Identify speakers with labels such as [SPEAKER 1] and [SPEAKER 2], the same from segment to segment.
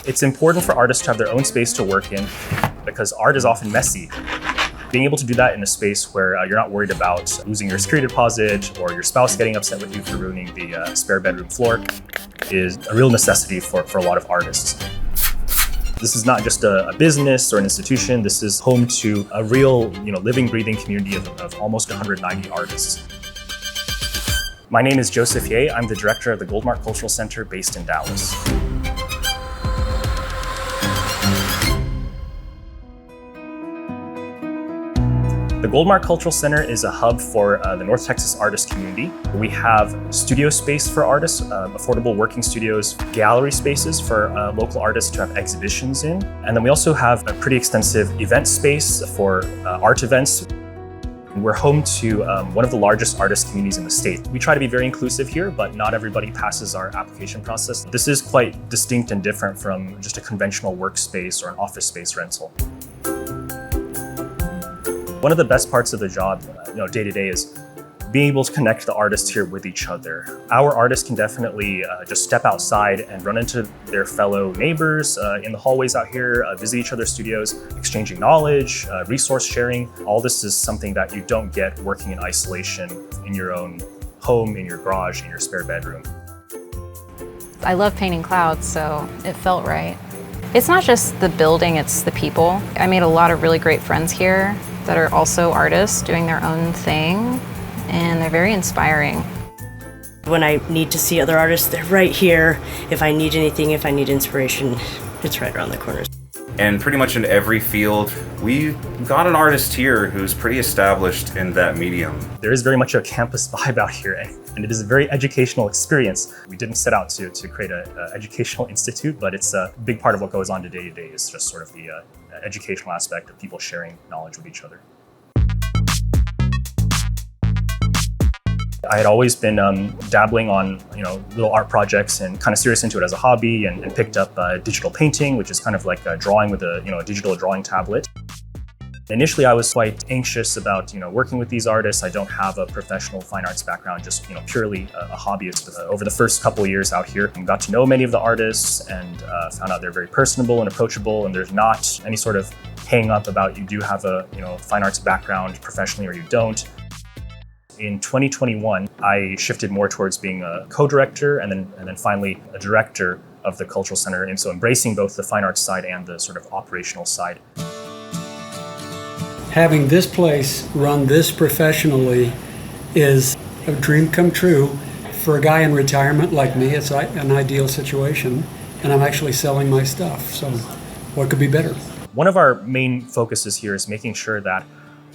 [SPEAKER 1] It's important for artists to have their own space to work in because art is often messy. Being able to do that in a space where you're not worried about losing your security deposit or your spouse getting upset with you for ruining the spare bedroom floor is a real necessity for a lot of artists. This is not just a business or an institution. This is home to a real, living, breathing community of almost 190 artists. My name is Joseph Yeh. I'm the director of the Goldmark Cultural Center based in Dallas. The Goldmark Cultural Center is a hub for the North Texas artist community. We have studio space for artists, affordable working studios, gallery spaces for local artists to have exhibitions in. And then we also have a pretty extensive event space for art events. We're home to one of the largest artist communities in the state. We try to be very inclusive here, but not everybody passes our application process. This is quite distinct and different from just a conventional workspace or an office space rental. One of the best parts of the job, day to day, is being able to connect the artists here with each other. Our artists can definitely just step outside and run into their fellow neighbors in the hallways out here, visit each other's studios, exchanging knowledge, resource sharing. All this is something that you don't get working in isolation in your own home, in your garage, in your spare bedroom.
[SPEAKER 2] I love painting clouds, so it felt right. It's not just the building, it's the people. I made a lot of really great friends here that are also artists doing their own thing, and they're very inspiring.
[SPEAKER 3] When I need to see other artists, they're right here. If I need anything, if I need inspiration, it's right around the corner.
[SPEAKER 4] And pretty much in every field, we've got an artist here who's pretty established in that medium.
[SPEAKER 1] There is very much a campus vibe out here, and it is a very educational experience. We didn't set out to create an educational institute, but it's a big part of what goes on day to day is just sort of the educational aspect of people sharing knowledge with each other. I had always been dabbling on little art projects and kind of serious into it as a hobby, and picked up digital painting, which is kind of like drawing with a digital drawing tablet. Initially, I was quite anxious about working with these artists. I don't have a professional fine arts background, just purely a hobbyist. Over the first couple of years out here, I got to know many of the artists and found out they're very personable and approachable, and there's not any sort of hang up about you do have a fine arts background professionally or you don't. In 2021, I shifted more towards being a co-director and then finally a director of the Cultural Center, and so embracing both the fine arts side and the sort of operational side.
[SPEAKER 5] Having this place run this professionally is a dream come true. For a guy in retirement like me, it's an ideal situation, and I'm actually selling my stuff, so what could be better?
[SPEAKER 1] One of our main focuses here is making sure that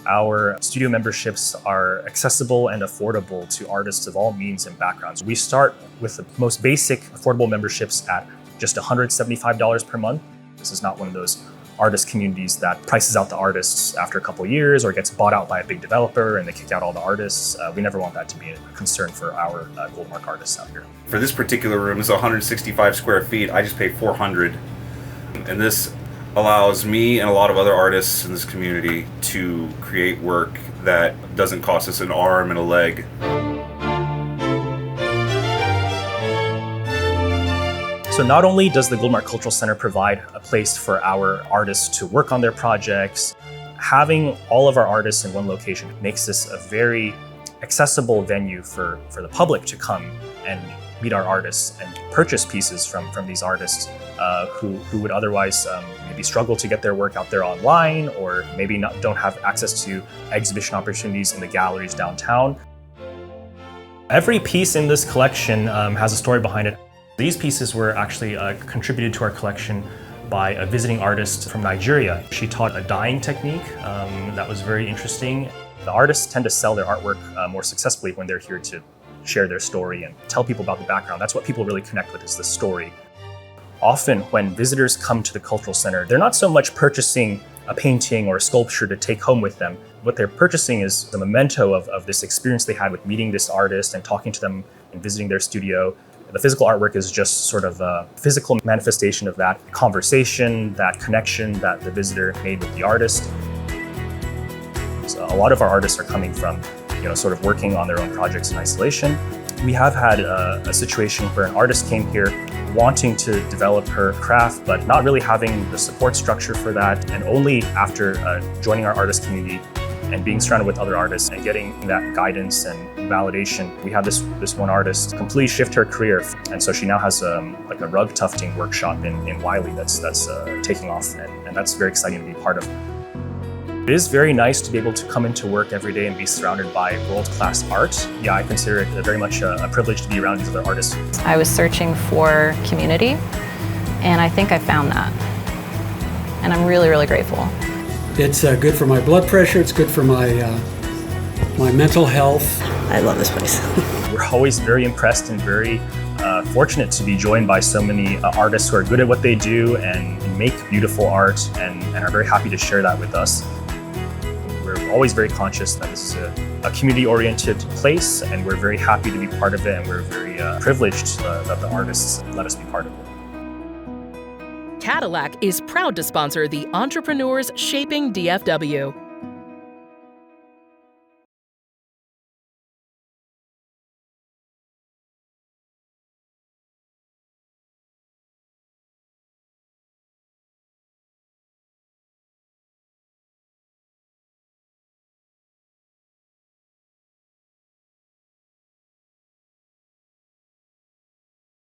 [SPEAKER 1] our studio memberships are accessible and affordable to artists of all means and backgrounds. We start with the most basic affordable memberships at just $175 per month. This is not one of those artist communities that prices out the artists after a couple of years or gets bought out by a big developer and they kick out all the artists. We never want that to be a concern for our Goldmark artists out here.
[SPEAKER 4] For this particular room, it's 165 square feet. I just paid $400. And this allows me and a lot of other artists in this community to create work that doesn't cost us an arm and a leg.
[SPEAKER 1] So not only does the Goldmark Cultural Center provide a place for our artists to work on their projects, having all of our artists in one location makes this a very accessible venue for the public to come and meet our artists and purchase pieces from these artists who would otherwise maybe struggle to get their work out there online, or maybe don't have access to exhibition opportunities in the galleries downtown. Every piece in this collection has a story behind it. These pieces were actually contributed to our collection by a visiting artist from Nigeria. She taught a dyeing technique that was very interesting. The artists tend to sell their artwork more successfully when they're here to share their story and tell people about the background. That's what people really connect with, is the story. Often when visitors come to the Cultural Center, they're not so much purchasing a painting or a sculpture to take home with them. What they're purchasing is the memento of this experience they had with meeting this artist and talking to them and visiting their studio. The physical artwork is just sort of a physical manifestation of that conversation, that connection that the visitor made with the artist. So a lot of our artists are coming from, sort of working on their own projects in isolation. We have had a situation where an artist came here wanting to develop her craft, but not really having the support structure for that. And only after joining our artist community and being surrounded with other artists and getting that guidance and validation, we had this one artist completely shift her career. And so she now has like a rug tufting workshop in Wiley that's taking off, and that's very exciting to be part of. It is very nice to be able to come into work every day and be surrounded by world-class art. Yeah, I consider it very much a privilege to be around these other artists.
[SPEAKER 2] I was searching for community, and I think I found that. And I'm really, really grateful.
[SPEAKER 5] It's good for my blood pressure. It's good for my mental health.
[SPEAKER 3] I love this place.
[SPEAKER 1] We're always very impressed and very fortunate to be joined by so many artists who are good at what they do and make beautiful art and are very happy to share that with us. We're always very conscious that this is a community-oriented place, and we're very happy to be part of it, and we're very privileged that the artists let us be part of it.
[SPEAKER 6] Cadillac is proud to sponsor the Entrepreneurs Shaping DFW.